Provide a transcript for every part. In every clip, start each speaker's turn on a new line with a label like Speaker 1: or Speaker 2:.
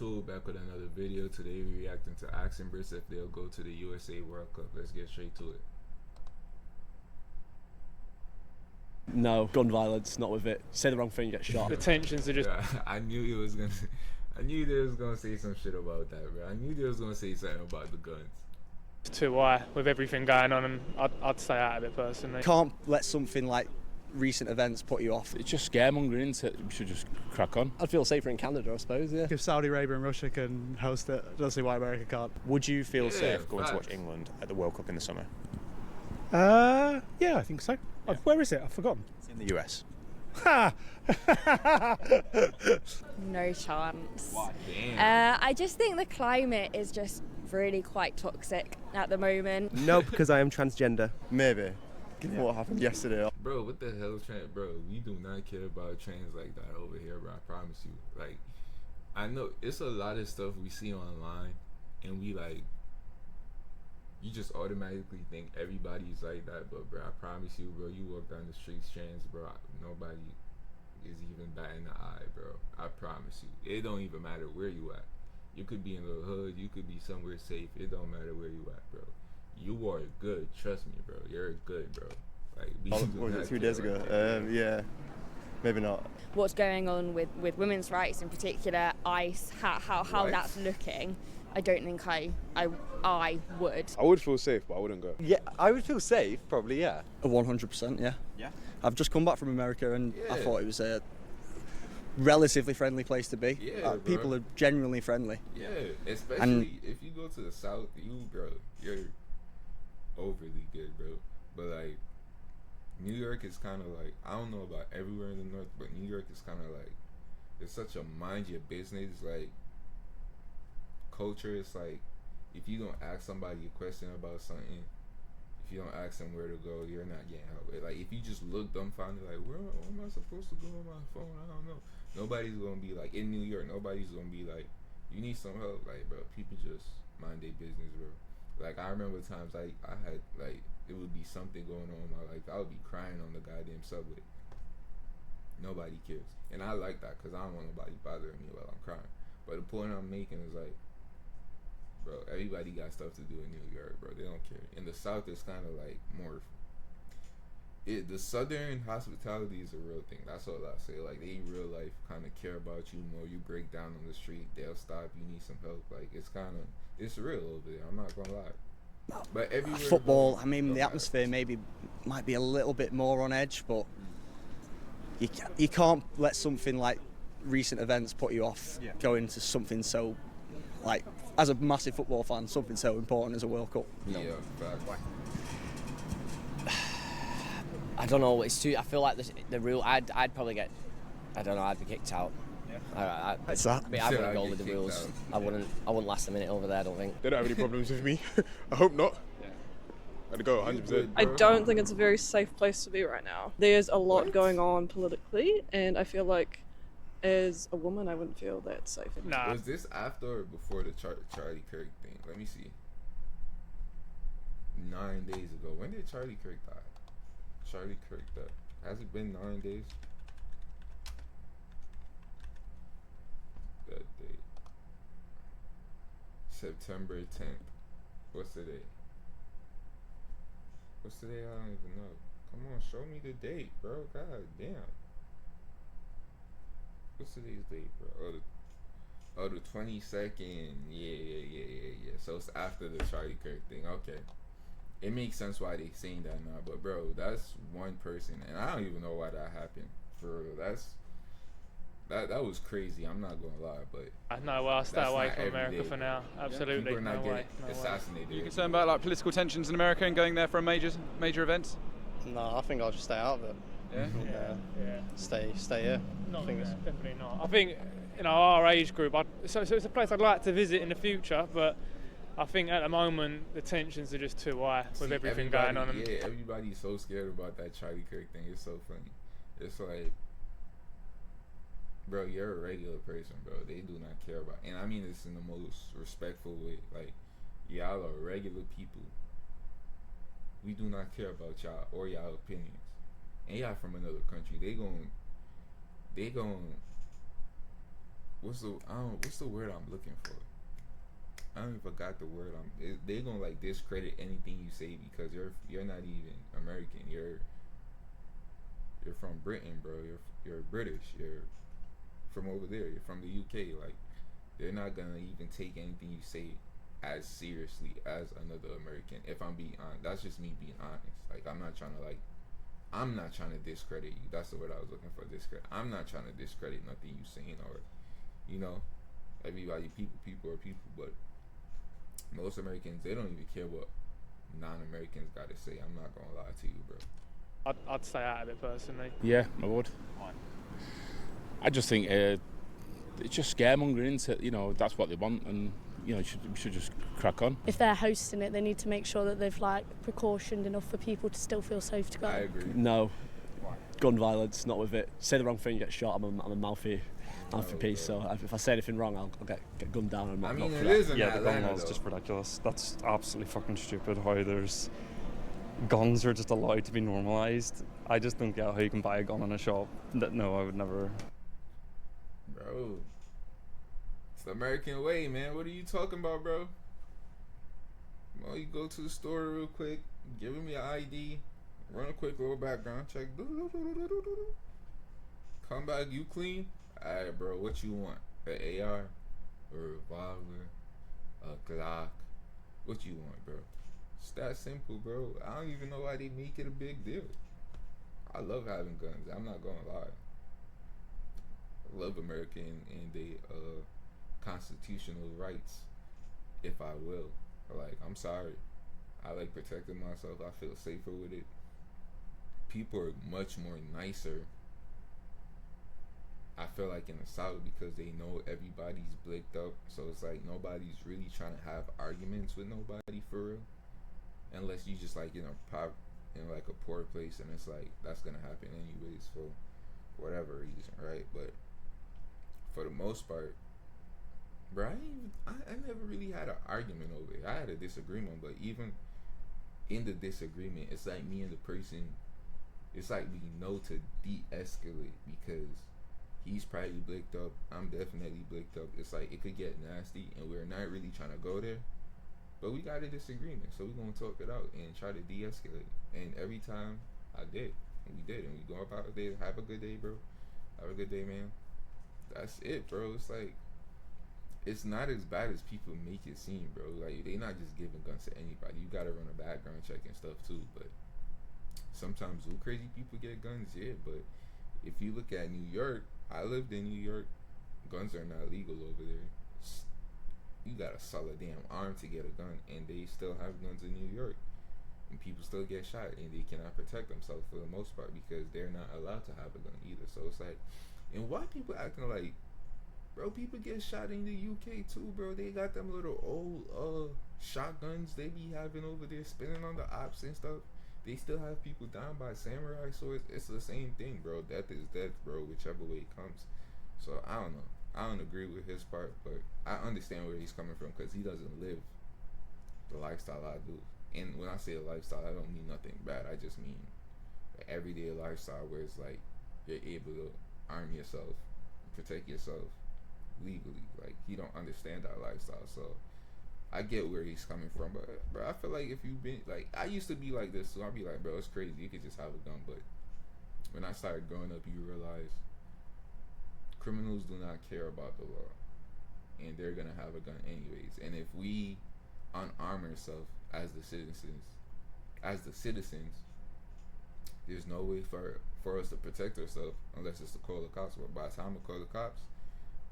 Speaker 1: So back with another video. Today we reacting to asking Brits if they'll go to the USA World Cup. Let's get straight to it.
Speaker 2: No, gun violence, not with it. Say the wrong thing, you get shot.
Speaker 3: The tensions are just.
Speaker 1: Yeah, I knew he was gonna. I knew they was gonna say some shit about that, bro. I knew they was gonna say something about the guns.
Speaker 3: Too high with everything going on, and I'd stay out of it personally.
Speaker 2: Can't let something like recent events put you off.
Speaker 4: It's just scaremongering, isn't it? We should just crack on.
Speaker 2: I'd feel safer in Canada, I suppose, yeah.
Speaker 5: If Saudi Arabia and Russia can host it, I don't see why America can't.
Speaker 6: Would you feel
Speaker 1: Yeah,
Speaker 6: safe going to
Speaker 1: facts.
Speaker 6: watch England at the World Cup in the summer?
Speaker 5: Yeah, I think so. Oh, where is it? I've forgotten.
Speaker 6: It's in the US.
Speaker 5: Ha!
Speaker 7: No chance.
Speaker 1: Damn.
Speaker 7: I just think the climate is just really quite toxic at the moment.
Speaker 8: No, because I am transgender. Maybe. Given what happened yesterday.
Speaker 1: Bro, what the hell, trans? Bro, we do not care about trans like that over here, bro. I promise you. Like, I know it's a lot of stuff we see online, and we like. You just automatically think everybody's like that, but bro, I promise you, bro. You walk down the streets, trans, bro. Nobody is even batting the eye, bro. I promise you. It don't even matter where you at. You could be in the hood. You could be somewhere safe. It don't matter where you at, bro. You are good. Trust me, bro. You're good, bro. Like, we do
Speaker 8: What was
Speaker 1: not
Speaker 8: it, 2
Speaker 1: care
Speaker 8: days
Speaker 1: like
Speaker 8: ago?
Speaker 1: that.
Speaker 8: Yeah. Maybe not.
Speaker 7: What's going on with women's rights in particular, ICE, how
Speaker 1: Right.
Speaker 7: that's looking, I don't think I would.
Speaker 9: I would feel safe, but I wouldn't go.
Speaker 10: Yeah, I would feel safe, probably, yeah.
Speaker 2: 100%, yeah.
Speaker 10: Yeah?
Speaker 2: I've just come back from America and I
Speaker 1: Yeah.
Speaker 2: thought it was a relatively friendly place to be.
Speaker 1: Yeah, bro.
Speaker 2: People are genuinely friendly.
Speaker 1: Yeah, especially
Speaker 2: And-
Speaker 1: if you go to the South, you're overly good, bro. But like, New York is kind of like, I don't know about everywhere in the North, but New York is kind of like, it's such a mind your business like culture. It's like, if you don't ask somebody a question about something, if you don't ask them where to go, you're not getting help. Like, if you just look dumbfounded, like, where am I supposed to go on my phone? I don't know. Nobody's gonna be like, in New York, nobody's gonna be like, you need some help. Like, bro, people just mind their business, bro. Like, I remember times I had, like, it would be something going on in my life. I would be crying on the goddamn subway. Nobody cares. And I like that because I don't want nobody bothering me while I'm crying. But the point I'm making is like, bro, everybody got stuff to do in New York, bro. They don't care. In the South, it's kind of like more. The Southern hospitality is a real thing. That's all I say. Like, they in real life kind of care about you more. You break down on the street, they'll stop. You need some help. Like, it's real over there. I'm not gonna lie. But everywhere.
Speaker 2: Football, I
Speaker 1: don't
Speaker 2: mean, the
Speaker 1: matter.
Speaker 2: atmosphere might be a little bit more on edge, but you can't let something like recent events put you off going to something so, like, as a massive football fan, something so important as a World Cup.
Speaker 1: Yeah, facts.
Speaker 11: I don't know. It's too. I feel like the rule. I'd probably get. I don't know. I'd be kicked out. Yeah.
Speaker 2: What's that?
Speaker 11: I mean, I
Speaker 1: Said
Speaker 11: wouldn't
Speaker 1: I'd
Speaker 11: go
Speaker 1: get
Speaker 11: with the
Speaker 1: kicked
Speaker 11: rules.
Speaker 1: out.
Speaker 11: I wouldn't last a minute over there. I don't think.
Speaker 9: They don't have any problems with me. I hope not. I'd go 100%.
Speaker 12: I don't think it's a very safe place to be right now. There's a lot going on politically, and I feel like as a woman, I wouldn't feel that safe.
Speaker 3: Nah.
Speaker 1: Was this after or before the Charlie Kirk thing? Let me see. 9 days ago. When did Charlie Kirk die? Charlie Kirk died. Has it been 9 days? That date. September 10th. What's the date? What's the date? I don't even know. Come on, show me the date, bro. God damn. What's today's date, bro? Oh, the 22nd. Yeah. So it's after the Charlie Kirk thing. Okay. It makes sense why they saying that now, but bro, that's one person, and I don't even know why that happened. For real, that was crazy. I'm not gonna lie, but
Speaker 3: No, well, I'll stay
Speaker 1: that's
Speaker 3: away
Speaker 1: not
Speaker 3: from
Speaker 1: every
Speaker 3: America
Speaker 1: day,
Speaker 3: for
Speaker 1: bro.
Speaker 3: now. Absolutely.
Speaker 1: People are not
Speaker 3: No
Speaker 1: getting
Speaker 3: way. No way.
Speaker 1: assassinated.
Speaker 13: You concerned about like political tensions in America and going there for a major events?
Speaker 5: No, I think I'll just stay out of it.
Speaker 13: Yeah.
Speaker 3: Yeah.
Speaker 5: Stay here.
Speaker 3: Not
Speaker 5: I think it's-
Speaker 3: definitely not. I think, our age group. So it's a place I'd like to visit in the future, but I think at the moment the tensions are just too high with
Speaker 1: See,
Speaker 3: everything going on.
Speaker 1: Yeah, everybody's so scared about that Charlie Kirk thing. It's so funny. It's like, bro, you're a regular person, bro. They do not care about, and I mean this in the most respectful way. Like, y'all are regular people. We do not care about y'all or y'all opinions. And y'all from another country. They gon' what's the word I'm looking for? I don't even forgot the word. They gonna like discredit anything you say because you're not even American. You're from Britain, bro. You're British. You're from over there. You're from the UK. Like, they're not gonna even take anything you say as seriously as another American. If I'm being honest, that's just me being honest. Like, I'm not trying to discredit you. That's the word I was looking for. Discredit. I'm not trying to discredit nothing you saying, or, everybody, people are people. But most Americans, they don't even care what non-Americans got to say. I'm not gonna lie to you, bro.
Speaker 3: I'd stay out of it personally.
Speaker 4: Yeah, I would. I just think it's just scaremongering, isn't it? That's what they want, and we should just crack on.
Speaker 14: If they're hosting it, they need to make sure that they've precautioned enough for people to still feel safe to go.
Speaker 1: I agree.
Speaker 2: No. Gun violence, not with it. Say the wrong thing, you get shot. I'm a mouthy piece, so if I say anything wrong, I'll get gunned down. And
Speaker 1: it
Speaker 2: for
Speaker 1: is
Speaker 2: that.
Speaker 15: Yeah, the gun law is just ridiculous. That's absolutely fucking stupid. How guns are just allowed to be normalised. I just don't get how you can buy a gun in a shop. No, I would never.
Speaker 1: Bro, it's the American way, man. What are you talking about, bro? Well, you go to the store real quick, give me an ID, run a quick little background check. Come back, you clean? Alright, bro, what you want? An AR? A revolver? A Glock? What you want, bro? It's that simple, bro. I don't even know why they make it a big deal. I love having guns. I'm not gonna lie. I love America and they constitutional rights, if I will. Like, I'm sorry. I like protecting myself. I feel safer with it. People are much more nicer, I feel like, in the South, because they know everybody's blicked up. So it's like nobody's really trying to have arguments with nobody for real. Unless you just like, in like a poor place, and it's like that's gonna happen anyways for whatever reason, right? But for the most part, bro, I never really had an argument over it. I had a disagreement, but even in the disagreement, it's like me and the person, it's like we know to de-escalate because he's probably blicked up, I'm definitely blicked up. It's like it could get nasty, and we're not really trying to go there. But we got a disagreement, so we're going to talk it out and try to de-escalate. And every time I did, and we did, and we go about it. Have a good day, bro. Have a good day, man. That's it, bro. It's like, it's not as bad as people make it seem, bro. Like, they not just giving guns to anybody. You got to run a background check and stuff, too. But sometimes crazy people get guns, yeah. But if you look at New York, I lived in New York. Guns are not legal over there. You gotta sell a damn arm to get a gun, and they still have guns in New York, and people still get shot, and they cannot protect themselves for the most part because they're not allowed to have a gun either. So it's like, and why people acting like, bro, people get shot in the UK too, bro. They got them little old shotguns they be having over there spinning on the ops and stuff. They still have people down by samurai swords. It's the same thing, bro. Death is death, bro, whichever way it comes. So I don't know. I don't agree with his part, but I understand where he's coming from because he doesn't live the lifestyle I do. And when I say a lifestyle, I don't mean nothing bad. I just mean the everyday lifestyle where it's like you're able to arm yourself, protect yourself legally. Like, he don't understand that lifestyle. So I get where he's coming from, but bro, I feel like if you've been like, I used to be like this, so I'd be like, bro, it's crazy. You could just have a gun, but when I started growing up, you realize criminals do not care about the law, and they're gonna have a gun anyways. And if we unarm ourselves as the citizens, there's no way for us to protect ourselves unless it's to call the cops. But by the time we call the cops,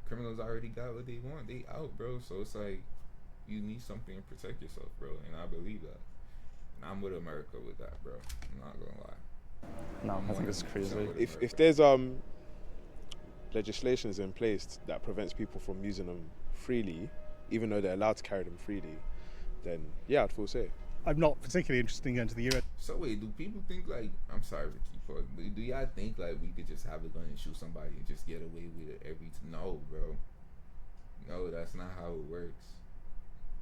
Speaker 1: criminals already got what they want. They out, bro. So it's like you need something to protect yourself, bro. And I believe that. And I'm with America with that, bro. I'm not gonna lie.
Speaker 15: No, I think it's crazy.
Speaker 9: If there's legislations in place that prevents people from using them freely, even though they're allowed to carry them freely, then yeah, I'd feel safe.
Speaker 5: I'm not particularly interested in going to the US.
Speaker 1: So wait, do people think like, I'm sorry to keep on, but do y'all think like we could just have a gun and shoot somebody and just get away with it no, bro. No, that's not how it works.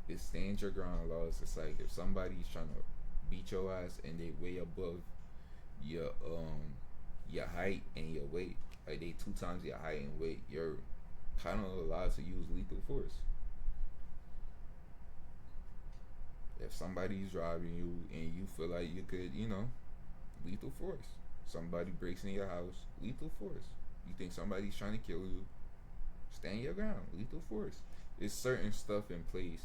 Speaker 1: It's stand your ground laws. It's like if somebody's trying to beat your ass and they way above your height and your weight, like they 2 times your height and weight, you're kind of allowed to use lethal force. If somebody's driving you and you feel like you could, lethal force. Somebody breaks in your house, lethal force. You think somebody's trying to kill you, stand your ground, lethal force. There's certain stuff in place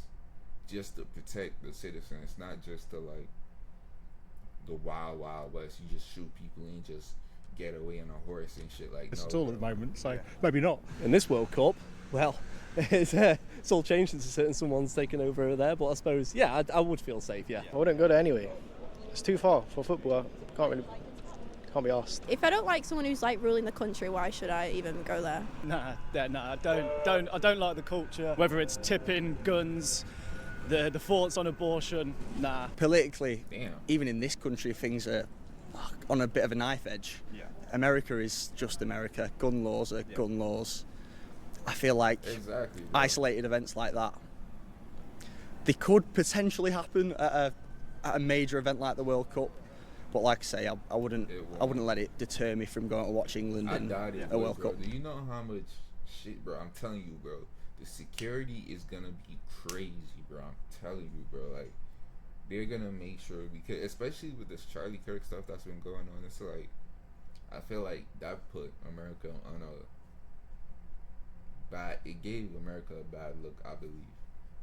Speaker 1: just to protect the citizens. It's not just to like the wild, wild west. You just shoot people and just get away on a horse and shit. Like,
Speaker 5: It's
Speaker 1: no,
Speaker 5: all at the moment, so maybe not.
Speaker 16: In this World Cup, well, it's all changed since a certain someone's taken over there, but I suppose, yeah, I would feel safe, yeah.
Speaker 17: I wouldn't go there anyway. It's too far for football. Can't be asked.
Speaker 14: If I don't like someone who's like ruling the country, why should I even go there?
Speaker 18: Nah, I don't like the culture. Whether it's tipping, guns, the thoughts on abortion, nah.
Speaker 2: Politically, even in this country, things are on a bit of a knife edge.
Speaker 18: Yeah.
Speaker 2: America is just America. Gun laws are gun laws. I feel like isolated events like that, they could potentially happen at a major event like the World Cup. But like I say, I wouldn't let it deter me from going to watch England in a World Cup.
Speaker 1: Do you know how much shit, bro? I'm telling you, bro. The security is gonna be crazy, bro. I'm telling you, bro. Like, they're gonna make sure, because especially with this Charlie Kirk stuff that's been going on, it's like, I feel like that put America on a bad. It gave America a bad look, I believe,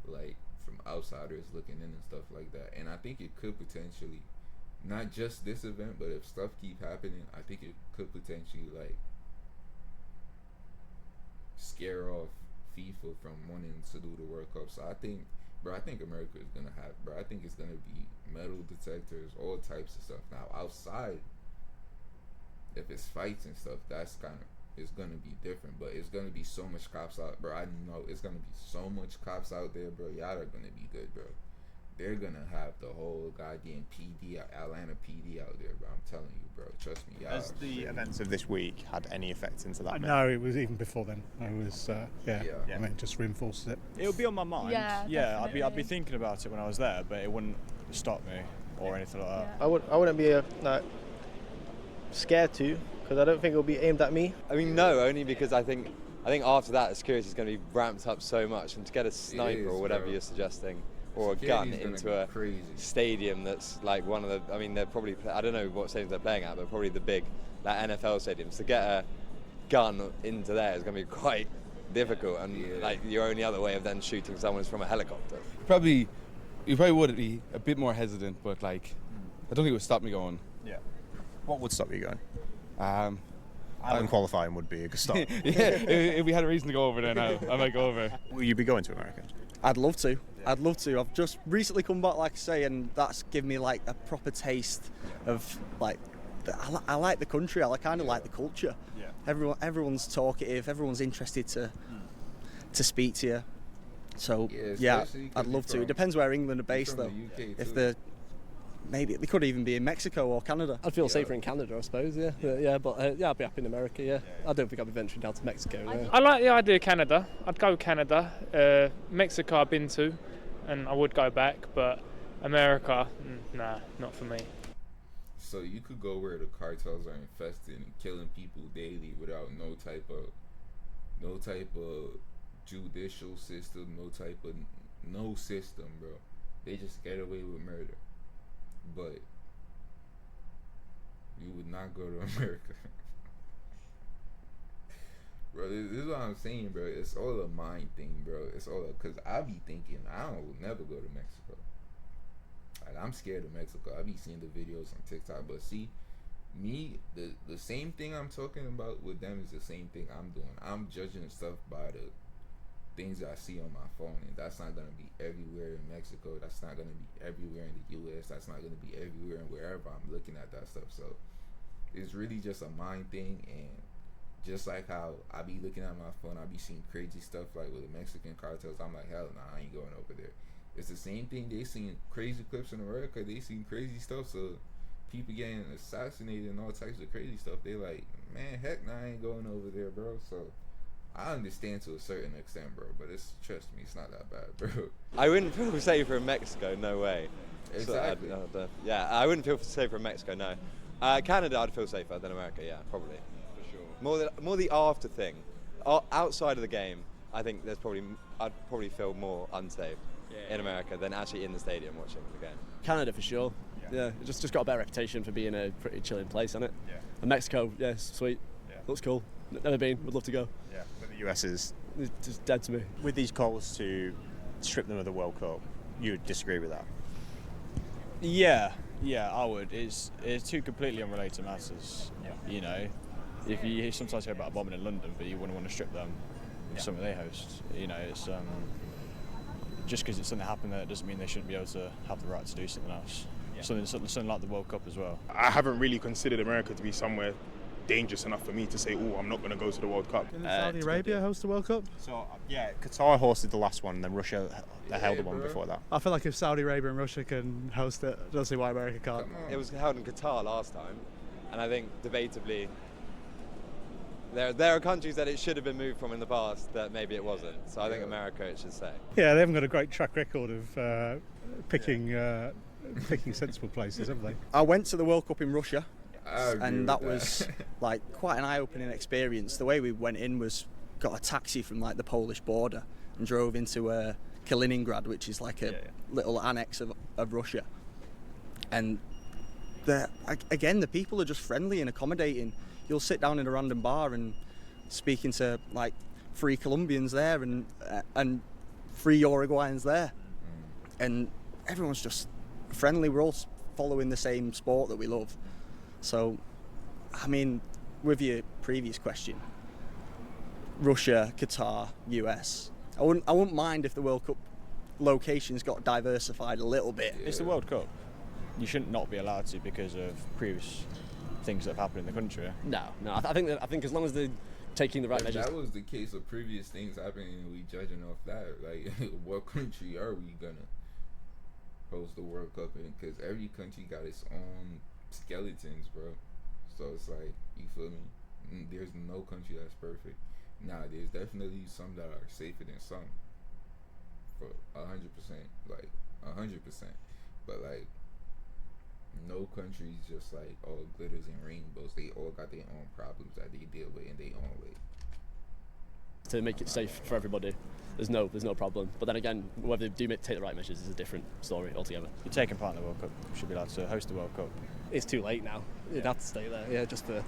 Speaker 1: like from outsiders looking in and stuff like that. And I think it could potentially, not just this event, but if stuff keep happening, I think it could potentially like scare off FIFA from wanting to do the World Cup. So I think America is gonna have, I think it's gonna be metal detectors, all types of stuff. Now outside, if it's fights and stuff, it's gonna be different. But it's gonna be so much cops out, bro. I know it's gonna be so much cops out there, bro. Y'all are gonna be good, bro. They're gonna have the whole goddamn PD, Atlanta PD out there, bro. I'm telling you, bro. Trust me, y'all.
Speaker 6: Has the events of this week had any effect into that?
Speaker 5: No, it was even before then. I was, I mean, it just reinforces it.
Speaker 13: It would be on my mind.
Speaker 14: Yeah,
Speaker 13: I'd be thinking about it when I was there, but it wouldn't stop me or anything like that.
Speaker 17: I wouldn't be scared to, because I don't think it will be aimed at me.
Speaker 10: I mean, no, only because I think after that, the security is going to be ramped up so much, and to get a sniper or whatever you're suggesting, or a gun into a stadium that's like one of the, I mean, they're probably, I don't know what stadiums they're playing at, but probably the big like NFL stadiums. To get a gun into there is going to be quite difficult, and like your only other way of then shooting someone is from a helicopter.
Speaker 19: You probably would be a bit more hesitant, but like, I don't think it would stop me going.
Speaker 6: Yeah. What would stop you going?
Speaker 19: Island
Speaker 6: qualifying would be a good start.
Speaker 19: if we had a reason to go over there now, I might go over.
Speaker 6: Will you be going to America?
Speaker 2: I'd love to. I've just recently come back, like I say, and that's given me like a proper taste of like, I like the country. I kind of like the culture. Yeah. Everyone's talkative. Everyone's interested to speak to you. So yeah, I'd love to. It depends where England are based though. If they're maybe they could even be in Mexico or Canada.
Speaker 16: I'd feel safer in Canada, I suppose. Yeah. But I'd be happy in America. Yeah. I don't think I'd be venturing down to Mexico. No.
Speaker 3: I like the idea of Canada. I'd go Canada. Mexico I've been to, and I would go back. But America, nah, not for me.
Speaker 1: So you could go where the cartels are infested and killing people daily without no type of judicial system, no system, bro. They just get away with murder. But you would not go to America. Bro, this is what I'm saying, bro. It's all a mind thing, bro. It's all because I be thinking I would never go to Mexico. Like, I'm scared of Mexico. I be seeing the videos on TikTok, but see, me, the same thing I'm talking about with them is the same thing I'm doing. I'm judging stuff by the things I see on my phone, and that's not gonna be everywhere in Mexico. That's not gonna be everywhere in the U.S. That's not gonna be everywhere and wherever I'm looking at that stuff. So it's really just a mind thing, and just like how I be looking at my phone, I be seeing crazy stuff like with the Mexican cartels. I'm like, hell nah, I ain't going over there. It's the same thing. They seen crazy clips in America. They seen crazy stuff. So people getting assassinated and all types of crazy stuff. They like, man, heck nah, I ain't going over there, bro. So I understand to a certain extent, bro, but trust me, it's not that bad, bro.
Speaker 10: I wouldn't feel safer in Mexico, no way.
Speaker 1: Exactly.
Speaker 10: So I wouldn't feel safer in Mexico, no. Canada, I'd feel safer than America, yeah, probably.
Speaker 1: For sure.
Speaker 10: More the after thing. outside of the game, I think I'd probably feel more unsafe in America than actually in the stadium watching the game.
Speaker 16: Canada for sure. Yeah, it just got a better reputation for being a pretty chilling place, hasn't it? Yeah. And Mexico, yeah, sweet. Yeah. Looks cool. Never been. Would love to go.
Speaker 6: Yeah. But the US is
Speaker 16: it's just dead to me.
Speaker 6: With these calls to strip them of the World Cup, you would disagree with that?
Speaker 13: Yeah, I would. It's two completely unrelated matters. Yeah. You know, if you sometimes hear about a bombing in London, but you wouldn't want to strip them of something they host. You know, it's just because it's something that happened there, it doesn't mean they shouldn't be able to have the right to do something else. Yeah. Something like the World Cup as well.
Speaker 20: I haven't really considered America to be somewhere dangerous enough for me to say, oh, I'm not going to go to the World Cup.
Speaker 5: Didn't Saudi Arabia host the World Cup?
Speaker 6: So, yeah, Qatar hosted the last one, and then Russia held the one before that.
Speaker 5: I feel like if Saudi Arabia and Russia can host it, I don't see why America can't.
Speaker 10: It was held in Qatar last time, and I think, debatably, there are countries that it should have been moved from in the past that maybe it wasn't. So I think America, it should stay.
Speaker 5: Yeah, they haven't got a great track record of picking sensible places, have they?
Speaker 2: I went to the World Cup in Russia, and that was like quite an eye-opening experience. The way we went in was got a taxi from like the Polish border and drove into Kaliningrad, which is like a little annex of Russia. And the people are just friendly and accommodating. You'll sit down in a random bar and speaking to like 3 Colombians there and 3 Uruguayans there, and everyone's just friendly. We're all following the same sport that we love. So, I mean, with your previous question, Russia, Qatar, US, I wouldn't mind if the World Cup locations got diversified a little bit.
Speaker 13: It's the World Cup. You shouldn't not be allowed to because of previous things that have happened in the country.
Speaker 16: No. I think as long as they're taking the right measures.
Speaker 1: That was the case of previous things happening, and we judging off that. Like, what country are we gonna host the World Cup in? Because every country got its own skeletons, bro. So it's like, you feel me? There's no country that's perfect. Nah, there's definitely some that are safer than some. For 100%, like 100%. But like, no country's just like all glitters and rainbows. They all got their own problems that they deal with in their own way.
Speaker 16: To make it safe for everybody, there's no problem. But then again, whether they do take the right measures is a different story altogether.
Speaker 13: You're taking part in the World Cup. You should be allowed to host the World Cup.
Speaker 16: It's too late now. It'd have to stay there. Yeah, just for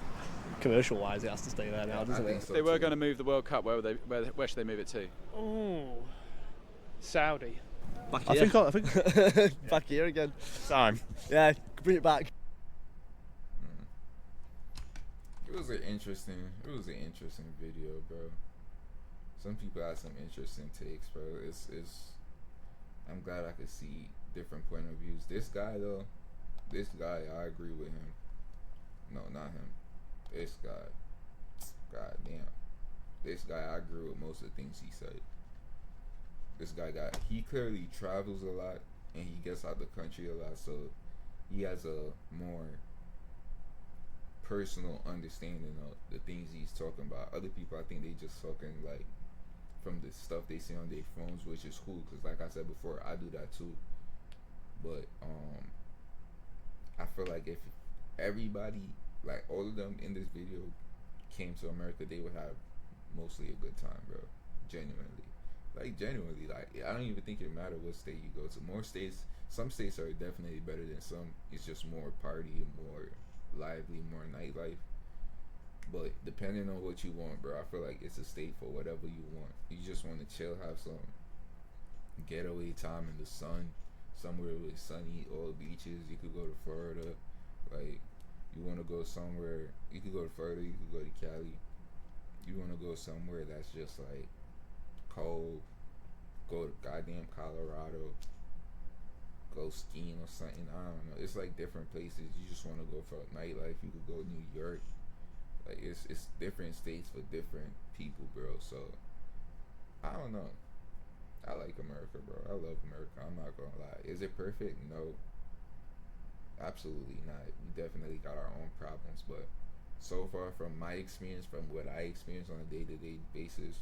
Speaker 16: commercial-wise, it has to stay there now, doesn't it?
Speaker 21: So they were going to move the World Cup. Where should they move it to?
Speaker 3: Oh, Saudi.
Speaker 16: Back here. I think back here again.
Speaker 6: Time.
Speaker 16: Yeah, bring it back.
Speaker 1: It was an interesting video, bro. Some people had some interesting takes, bro. I'm glad I could see different point of views. This guy, I agree with him. No, not him. This guy. God damn. This guy, I agree with most of the things he said. This guy he clearly travels a lot and he gets out the country a lot, so he has a more personal understanding of the things he's talking about. Other people, I think they just talking like from the stuff they see on their phones, which is cool, because like I said before, I do that too. But I feel like if everybody, like all of them in this video, came to America, they would have mostly a good time, bro. Genuinely. Like, I don't even think it matters what state you go to. More states, some states are definitely better than some. It's just more party, more lively, more nightlife. But depending on what you want, bro, I feel like it's a state for whatever you want. You just want to chill, have some getaway time in the sun, somewhere with sunny, all beaches. You could go to Florida. Like, you want to go somewhere, you could go to Florida, you could go to Cali. You want to go somewhere that's just like cold, go to goddamn Colorado, go skiing or something. I don't know. It's like different places. You just want to go for nightlife. You could go to New York. Like, it's different states for different people, bro. So I don't know. I like America, bro. I love America. I'm not gonna lie. Is it perfect? No. Absolutely not. We definitely got our own problems, but so far from my experience, from what I experience on a day-to-day basis,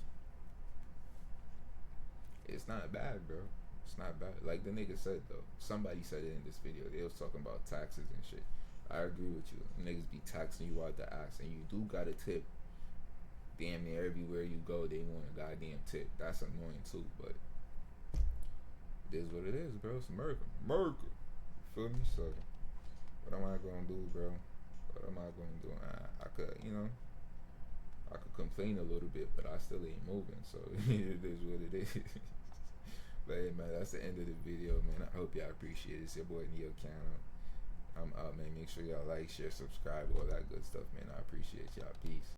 Speaker 1: it's not bad, bro. It's not bad. Like the nigga said, though. Somebody said it in this video. They was talking about taxes and shit. I agree with you. Niggas be taxing you out the ass, and you do gotta tip. damn near everywhere you go, they want a goddamn tip. That's annoying too, but it is what it is, bro. It's America. America. Feel me? So, what am I gonna do, bro? What am I gonna do? I could, you know, I could complain a little bit, but I still ain't moving, so it is what it is. But hey, man, that's the end of the video, man. I hope y'all appreciate it. It's your boy Neo Cano. I'm out, man. Make sure y'all like, share, subscribe, all that good stuff, man. I appreciate y'all. Peace.